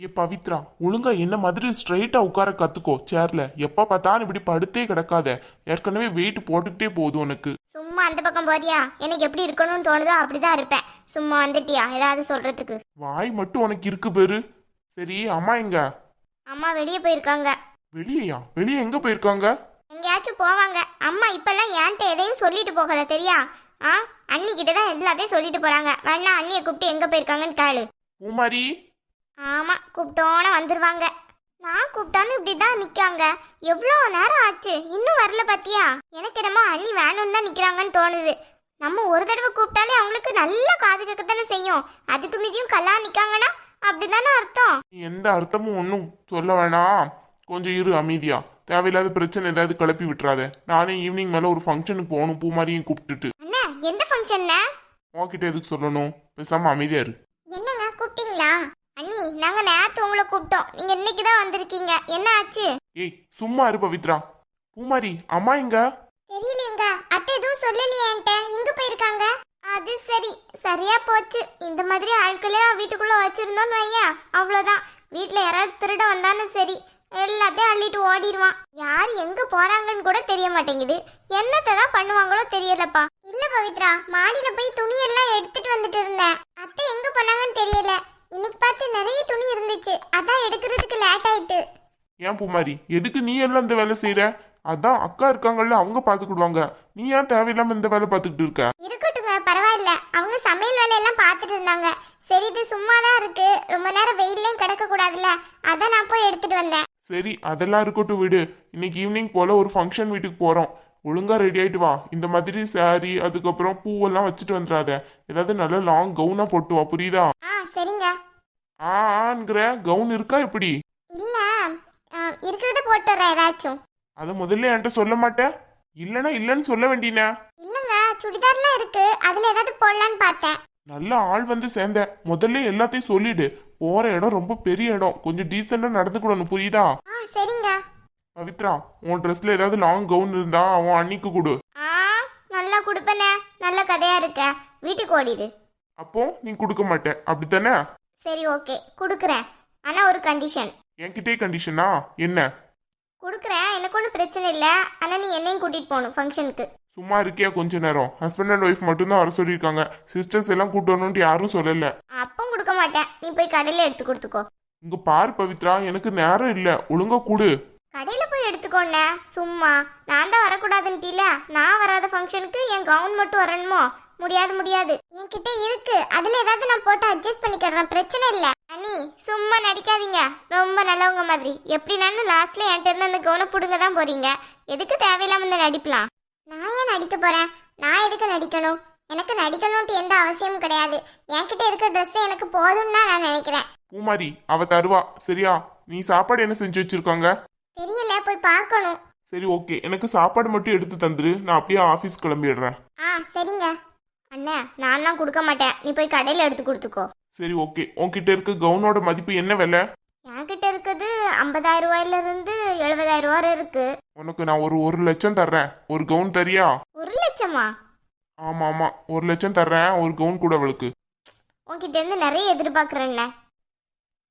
ஏ பவித்ரா, ஒழுங்கா என்ன மாதிரி ஸ்ட்ரைட்டா உட்கார கத்துக்கோ சேர்ல. எப்ப பார்த்தாலும் இப்படி படுத்தே கிடக்காத. ஏற்கனவே வெயிட் போட்டுக்கிட்டே போகுது உனக்கு. சும்மா அந்த பக்கம் போறியா? எனக்கு எப்படி இருக்கணும்னு தோணுதோ அப்படிதான் இருப்பேன். சும்மா வந்துட்டியா ஏதாவது சொல்றதுக்கு? வாய் மட்டும் உனக்கு இருக்கு பேரு. சரி, அம்மா எங்க? அம்மா வெளியே போயிருக்காங்க. வெளியயா? வெளியே எங்க போயிருக்காங்க? எங்கேயாச்சும் போவாங்க. அம்மா இப்பெல்லாம் ஏன்ட்ட எதையும் சொல்லிட்டு போகல தெரியா? அண்ணி கிட்டதான் எல்லாத்தையும் சொல்லிட்டு போறாங்க. வேணா அண்ணியை கூப்பிட்டு எங்க போயிருக்காங்கன்னு கேளு. பூமாரி. ஆமா, கூப்பிட்டோன்னு வந்துருவாங்க. நான் கூப்பிட்டான்னு இப்படிதான் நிக்காங்க. எவ்வளோ நேரம் ஆச்சு, இன்னும் வரல பாத்தியா? எனக்கு என்னமோ அண்ணி வேணும்னு தான் நிக்கிறாங்கன்னு தோணுது. நம்ம ஒரு தடவை கூப்பிட்டாலே அவங்களுக்கு நல்ல காது கேட்கத்தானே செய்யும். அதுக்கு மீதியும் கல்லா நிக்காங்கன்னா அப்படிதானே அர்த்தம். எந்த அர்த்தமும் ஒன்றும் சொல்ல வேணாம். கொஞ்சம் இரு அமைதியா. தேவையில்லாத பிரச்சனை ஏதாவது கிளப்பி விட்டுறாத. நானே ஈவினிங் மேல ஒரு ஃபங்க்ஷனுக்கு போகணும். பூமாரியும் கூப்பிட்டுட்டு. அண்ணா, எந்த ஃபங்க்ஷன்? உன்கிட்ட எதுக்கு சொல்லணும்? பேசாம அமைதியா இரு. என்னங்க கூப்பிட்டீங்களா? அண்ணி, நாங்க நேத்து உங்களை கூப்பிட்டோம். நீங்க இன்னைக்கு தான் வந்திருக்கீங்க. என்ன ஆச்சு? ஏய் சும்மா இரு பவித்ரா. பூமாரி, அம்மா எங்க? தெரியலங்க. அத்தை எதுவும் சொல்லலையே என்கிட்ட. எங்க போயிருக்காங்க? அது சரி, சரியா போச்சு. இந்த மாதிரி ஆட்களே வீட்டுக்குள்ள வச்சிருந்தோம்னு வையா, அவ்வளவுதான். வீட்டுல யாராவது திருட வந்தாலும் சரி, எல்லாத்தையும் அள்ளிட்டு ஓடிடுவான். யார் எங்க போறாங்கன்னு கூட தெரிய மாட்டேங்குது. என்னத்தை தான் பண்ணுவாங்களோ தெரியலப்பா. இல்ல பவித்ரா, மாடியில போய் துணி எல்லாம் எடுத்துட்டு வந்துட்டு இருந்தேன். அத்தை எங்க போனாங்கன்னு தெரியல. இன்னைக்கு பார்த்து நிறைய துணி இருந்துச்சு, அதான் எடுக்கிறதுக்கு லேட் ஆயிட்டு. ஏன் பூமாரி, எதுக்கு நீ எல்லாம் இந்த வேலை செய்யற? அதான் அக்கா இருக்காங்கல்ல, அவங்க பாத்துக்கிடுவாங்க. நீ ஏன் தேவையில்லாம இந்த வேலை பார்த்துக்கிட்டு இருக்க? இருக்கட்டுங்க, பரவாயில்ல. அவங்க சமையல் வேலையெல்லாம் பார்த்துட்டு இருந்தாங்க. சரி, இது சும்மாதான் இருக்கு, ரொம்ப நேரம் வெயிலையும் கிடக்க கூடாதுல்ல, அதான் நான் போய் எடுத்துட்டு வந்தேன். சரி, அதெல்லாம் இருக்கட்டும் விடு. இன்னைக்கு ஈவினிங் போல ஒரு ஃபங்க்ஷன் வீட்டுக்கு போறோம். ஒழுங்கா ரெடி ஆயிட்டு வா. இந்த மாதிரி சாரி, அதுக்கப்புறம் பூவெல்லாம் வச்சுட்டு வந்துடாத. ஏதாவது நல்ல லாங் கவுனா போட்டு வா, புரியுதா? சரிங்க. ஆங்கிற கவுன் இருக்கா எப்படி? இல்ல, இருக்கிறத போட்டுறேன் ஏதாச்சும். அத முதல்ல என்கிட்ட சொல்ல மாட்டேன். இல்லனா இல்லன்னு சொல்ல வேண்டியன. இல்லங்க, சுடிதார்லாம் இருக்கு, அதுல ஏதாவது போடலான்னு பார்த்தேன். நல்ல ஆள் வந்து சேர்ந்த. முதல்ல எல்லாத்தையும் சொல்லிடு. போற இடம் ரொம்ப பெரிய இடம், கொஞ்சம் டீசெண்டா நடந்துக்கணும், புரியுதா? சரிங்க. பவித்ரா, உன் ட்ரெஸ்ல ஏதாவது லாங் கவுன் இருந்தா அவன் அன்னிக்கு கொடு. நல்லா கொடுப்பனே, நல்ல கதையா இருக்க. வீட்டுக்கு ஓடிடு. அப்போ நீ கொடுக்க மாட்டே, அப்படித்தானே? சரி, ஓகே, கொடுக்குறேன். ஆனா ஒரு கண்டிஷன். என்கிட்டே கண்டிஷனா? என்ன? கொடுக்குறேன், எனக்கு ஒன்றும் பிரச்சனை இல்லை. ஆனா நீ என்னையும் கூட்டிட்டு போகணும் ஃபங்க்ஷனுக்கு. சும்மா இருக்கியா கொஞ்ச நேரம்? ஹஸ்பண்ட் அண்ட் ஒய்ஃப் மட்டும்தான் வர சொல்லியிருக்காங்க. சிஸ்டர்ஸ் எல்லாம் கூட்டு வரணும்னு யாரும் சொல்லல. அப்பவும் கொடுக்க மாட்டேன், நீ போய் கடையில எடுத்து கொடுத்துக்கோ. இங்க பாரு பவித்ரா, எனக்கு நேரம் இல்ல, ஒழுங்கா கூடு. கடையில போய் எடுத்துக்கோண்ண. சும்மா நான் தான் வரக்கூடாதுன்ட்டீல. நான் வராத ஃபங்க்ஷனுக்கு என் கவுன் மட்டும் வரணுமோ? முடியாது முடியாது. என்கிட்ட இருக்கு, அதுல ஏதாவது நான் போட்டு அட்ஜஸ்ட் பண்ணிக்கிறேன், பிரச்சனை இல்ல. அண்ணி, சும்மா நடிக்காதீங்க. ரொம்ப நல்லவங்க மாதிரி. எப்படினாலும் லாஸ்ட்ல என்கிட்ட இருந்து அந்த கவுனை புடுங்க தான் போறீங்க. எதுக்கு தேவையில்லாம இந்த நடிப்பலாம்? நான் ஏன் நடிக்க போறேன்? நான் எதுக்கு நடிக்கணும்? எனக்கு நடிக்கணும்ட்டு எந்த அவசியமும் கிடையாது. என்கிட்ட இருக்க ட்ரெஸ் எனக்கு போதும்னு தான் நான் நினைக்கிறேன். பூமாரி, அவ தருவா. சரியா? நீ சாப்பாடு என்ன செஞ்சு வச்சிருக்காங்க? தெரியல, போய் பார்க்கணும். சரி, ஓகே. எனக்கு சாப்பாடு மட்டும் எடுத்து தந்துரு. நான் அப்படியே ஆபீஸ் கிளம்பிடுறேன். சரிங்க. அண்ணா, நான்லாம் கொடுக்க மாட்டேன், நீ போய் கடையில எடுத்து கொடுத்துக்கோ. சரி, ஓகே. உன்கிட்ட இருக்க கவுனோட மதிப்பு என்ன விலை? என்கிட்ட இருக்குது 50,000 ரூபாயில இருந்து 70,000 ரூபாய் இருக்கு. உனக்கு நான் ஒரு லட்சம் தர்றேன். ஒரு கவுன் தரியா? 1 லட்சமா? ஆமா ஆமா, 1 லட்சம் தர்றேன். ஒரு கவுன் கூட அவளுக்கு. உன்கிட்ட இருந்து நிறைய எதிர்பார்க்கறேன்ல.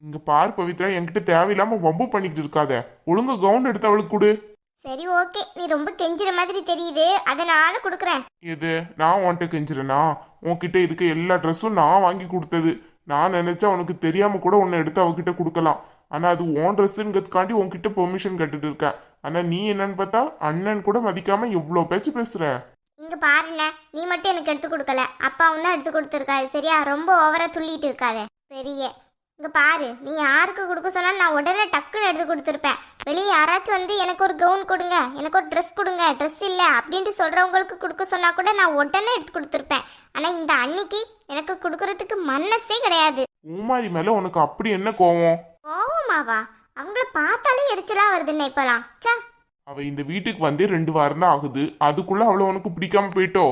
இங்க பாரு பவித்ரா, என்கிட்ட தேவையில்லாம வம்பு பண்ணிக்கிட்டு இருக்காத. ஒழுங்கா கவுன் எடுத்து அவளுக்கு கொடு. சரி, ஓகே. நீ ரொம்ப கெஞ்சுற மாதிரி தெரியுது, அதனால கொடுக்குறேன். எது? நான் உன்கிட்ட கெஞ்சுறேனா? உன்கிட்ட இருக்க எல்லா ட்ரெஸ்ஸும் நான் வாங்கி கொடுத்தது. நான் நினைச்சா உனக்கு தெரியாம கூட உன்னை எடுத்து அவகிட்ட கொடுக்கலாம். ஆனா அது உன் ட்ரெஸ்ஸுங்கிறதுக்காண்டி உன்கிட்ட பெர்மிஷன் கேட்டுட்டு இருக்க. ஆனா நீ என்னன்னு பார்த்தா அண்ணன் கூட மதிக்காம எவ்வளவு பேச்சு பேசுற. இங்க பாருண்ண, நீ மட்டும் எனக்கு எடுத்து கொடுக்கல, அப்பாவும் தான் எடுத்து கொடுத்துருக்காரு. சரியா? ரொம்ப ஓவரா துள்ளிட்டு இருக்காத. பெரிய இங்க பாரு, நீ யாருக்கு கொடுக்க சொன்னாலும் நான் உடனே டக்குன்னு எடுத்து கொடுத்துருப்பேன். வெளியே யாராச்சும் வந்து எனக்கு ஒரு கவுன் கொடுங்க, எனக்கு ஒரு ட்ரெஸ் கொடுங்க, ட்ரெஸ் இல்லை அப்படின்ட்டு சொல்றவங்களுக்கு கொடுக்க சொன்னா கூட நான் உடனே எடுத்து கொடுத்துருப்பேன். ஆனா இந்த அன்னைக்கு எனக்கு கொடுக்கறதுக்கு மனசே கிடையாது. பூமாரி மேல உனக்கு அப்படி என்ன கோவம்? கோவமாவா? அவங்கள பார்த்தாலே எரிச்சலா வருதுன்னு இப்பலாம். சா, அவ இந்த வீட்டுக்கு வந்து 2 வாரம் தான் ஆகுது. அதுக்குள்ள அவளை உனக்கு பிடிக்காம போயிட்டோ?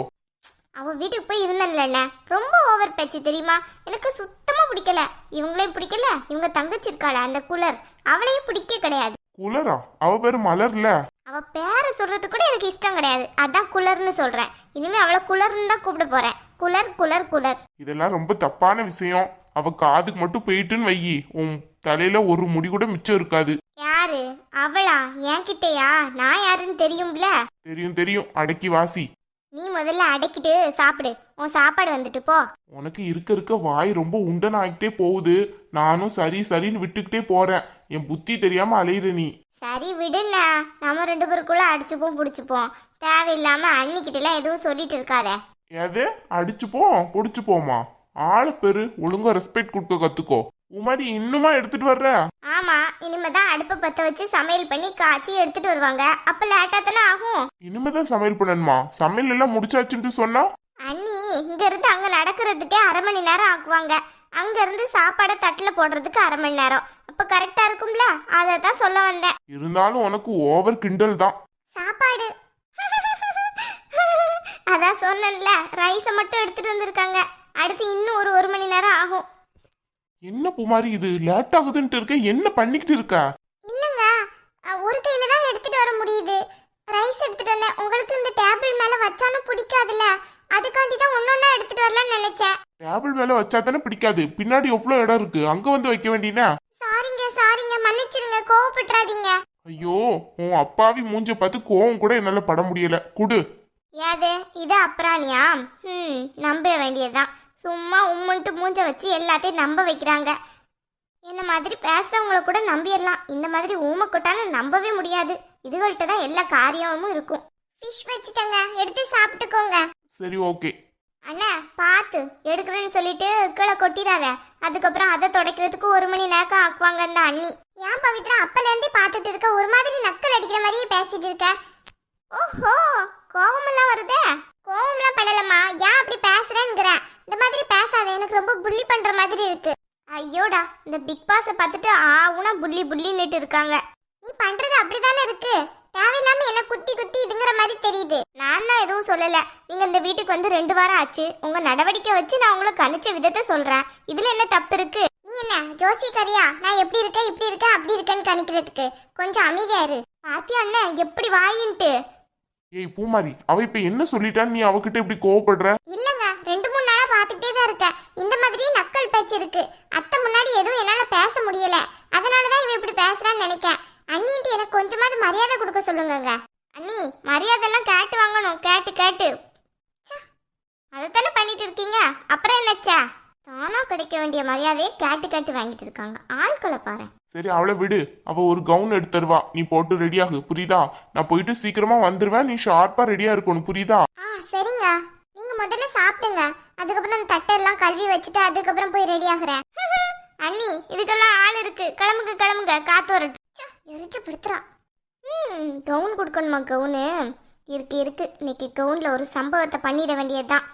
அவ வீட்டுக்கு போய் இருந்தேன்ல, ரொம்ப ஓவர் பேச்சு தெரியுமா? எனக்கு சுத்தமா பிடிக்கல. இவங்களையும் பிடிக்கல. இவங்க தங்கச்சி இருக்காள அந்த குலர், அவளையும் பிடிக்க கிடையாது. குலரா? அவ பேரு மலர்ல. அவ பேரை சொல்றது கூட எனக்கு இஷ்டம் கிடையாது, அதான் குலர்னு சொல்றேன். இனிமே அவளை குலர்னு தான் கூப்பிட போறேன். குலர் குலர் குலர். இதெல்லாம் ரொம்ப தப்பான விஷயம். அவ காதுக்கு மட்டும் போயிட்டுன்னு வையி, உன் தலையில ஒரு முடி கூட மிச்சம் இருக்காது. யாரு அவளா? என்கிட்டயா? நான் யாருன்னு தெரியும்ல. தெரியும் தெரியும், அடக்கி வாசி. நீ முதல்ல அடக்கிட்டு சாப்பிடு. உன் சாப்பாடு வந்துட்டு போ. உனக்கு இருக்க இருக்க வாய் ரொம்ப உண்டன் ஆகிட்டே போகுது. நானும் சரி சரின்னு விட்டுக்கிட்டே போறேன். என் புத்தி தெரியாம அலையிற நீ. சரி விடுண்ணா, நம்ம 2 பேருக்குள்ள அடிச்சுப்போம் பிடிச்சிப்போம். தேவையில்லாம அன்னிக்கிட்டலாம் எதுவும் சொல்லிட்டு இருக்காத. எது அடிச்சுப்போம் புடிச்சுப்போமா? ஆளு பெரு, ஒழுங்கா ரெஸ்பெக்ட் கொடுக்க கத்துக்கோ. உமாரி இன்னுமா எடுத்துட்டு வர்ற? ஆமா, இனிமேதான் அடுப்பை பத்த வச்சு சமையல் பண்ணி காய்ச்சி எடுத்துட்டு வருவாங்க. அப்ப லேட்டா தானே ஆகும். இனிமேதான் சமையல் பண்ணணுமா? சமையல் எல்லாம் முடிச்சாச்சுன்னு சொன்னா? அண்ணி இங்க இருந்து அங்க நடக்கிறதுக்கே 1/2 மணி நேரம் ஆக்குவாங்க. அங்க இருந்து சாப்பாடை தட்டுல போடுறதுக்கு 1/2 மணி நேரம். அப்ப கரெக்டா இருக்கும்ல, அதை தான் சொல்ல வந்தேன். இருந்தாலும் உனக்கு ஓவர் கிண்டல் தான். சாப்பாடு அதான் சொன்னேன்ல, ரைஸை மட்டும் எடுத்துட்டு வந்திருக்காங்க. அடுத்து இன்னும் ஒரு 1 மணி நேரம் ஆகும். என்ன புமாரி இது லேட் ஆகுதுன்ட்டு இருக்க? என்ன பண்ணிக்கிட்டு இருக்க? இல்லங்க, ஒரு கையில தான் எடுத்துட்டு வர முடியுது. ரைஸ் எடுத்துட்டு வந்தேன். உங்களுக்கு இந்த டேபிள் மேல வச்சாலும் பிடிக்காதுல, அதுக்காண்டி தான் ஒன்னொன்னா எடுத்துட்டு வரலாம்னு நினைச்சேன். டேபிள் மேல வச்சா தானே பிடிக்காது. பின்னாடி எவ்வளவு இடம் இருக்கு, அங்க வந்து வைக்க வேண்டியனா? சாரிங்க மன்னிச்சிருங்க, கோவப்பட்டுறாதீங்க. ஐயோ, உன் அப்பாவி மூஞ்ச பார்த்து கோவம் கூட என்னால பட முடியல. குடு. ஏது இது அப்ராணியா? நம்ப வேண்டியதுதான். சும்மா உம்முன்ட்டு மூஞ்ச வச்சு எல்லாத்தையும் நம்ப வைக்கிறாங்க. என்ன மாதிரி பேசுறவங்கள கூட நம்பிடலாம், இந்த மாதிரி ஊமை கொட்டான நம்பவே முடியாது. இதுகள்கிட்ட தான் எல்லா காரியமும் இருக்கும். ஃபிஷ் வச்சுட்டங்க, எடுத்து சாப்பிட்டுக்கோங்க. சரி ஓகே. அண்ணா பார்த்து எடுக்கிறேன்னு சொல்லிட்டு கீழே கொட்டிடாத. அதுக்கப்புறம் அதை துடைக்கிறதுக்கு 1 மணி நேரம் ஆக்குவாங்க அந்த அண்ணி. ஏன் பவித்ரா அப்பலேருந்தே பார்த்துட்டு இருக்க? ஒரு மாதிரி நக்கல் அடிக்கிற மாதிரியே பேசிட்டு இருக்க. ஓஹோ, கோவமெல்லாம் வருதே. கோவம்லாம் படலம்மா, ஏன் அப்படி பேசுறேங்கிற? இந்த மாதிரி பேசாத, எனக்கு ரொம்ப புள்ளி பண்ற மாதிரி இருக்கு. ஐயோடா, இந்த பிக் பாஸை பார்த்துட்டு ஆவுனா புள்ளி புள்ளின்னுட்டு இருக்காங்க. நீ பண்றது அப்படிதானே இருக்கு. தேவையில்லாம என்ன குத்தி குத்தி இதுங்கிற மாதிரி தெரியுது. நான் தான் எதுவும் சொல்லல. நீங்க இந்த வீட்டுக்கு வந்து 2 வாரம் ஆச்சு. உங்க நடவடிக்கை வச்சு நான் உங்களை கணிச்ச விதத்தை சொல்றேன். இதுல என்ன தப்பு இருக்கு? நீ என்ன ஜோசிக்காரியா? நான் எப்படி இருக்கேன் இப்படி இருக்கேன் அப்படி இருக்கேன்னு கணிக்கிறதுக்கு? கொஞ்சம் அமைதியா இரு. பாத்தியா அண்ணன் எப்படி வாயின்ட்டு? ஏய் பூமாரி, அவ இப்ப என்ன சொல்லிட்டான்னு நீ அவகிட்ட இப்படி கோவப்படுற? இல்லங்க, 2-3 நாளா பாத்துட்டே தான் இருக்க. இந்த மாதிரி நக்கல் பேச்சு இருக்கு. அத்தை முன்னாடி எதுவும் என்னால பேச முடியல. அதனாலதான் இவ இப்படி பேசுறான்னு நினைக்கேன். அண்ணிட்டு எனக்கு கொஞ்சமாவது மரியாதை கொடுக்க சொல்லுங்க. அண்ணி, மரியாதைலாம் கேட்டு வாங்கணும். கேட்டு அதைத்தானே பண்ணிட்டு இருக்கீங்க. அப்புறம் என்னச்சா? தானா கிடைக்க வேண்டிய மரியாதையை கேட்டு வாங்கிட்டு இருக்காங்க. ஆட்களை பாரு. சரி அவளை விடு. அவ ஒரு கவுன் எடுத்து தருவா, நீ போட்டு ரெடியாகு, புரியுதா? நான் போயிட்டு சீக்கிரமா வந்துருவேன். நீ ஷார்ப்பா ரெடியா இருக்கணும், புரியுதா? சரிங்க, நீங்க முதல்ல சாப்பிடுங்க. அதுக்கப்புறம் தட்டெல்லாம் கழுவி வச்சுட்டு அதுக்கப்புறம் போய் ரெடி ஆகுறேன். அண்ணி, இதுக்கெல்லாம் ஆள் இருக்கு. கிளம்புங்க, காத்து வரட்டும். எரிச்சு படுத்துறா. கவுன் கொடுக்கணுமா? கவுனு இருக்கு. இன்னைக்கு கவுன்ல ஒரு சம்பவத்தை பண்ணிட வேண்டியதுதான்.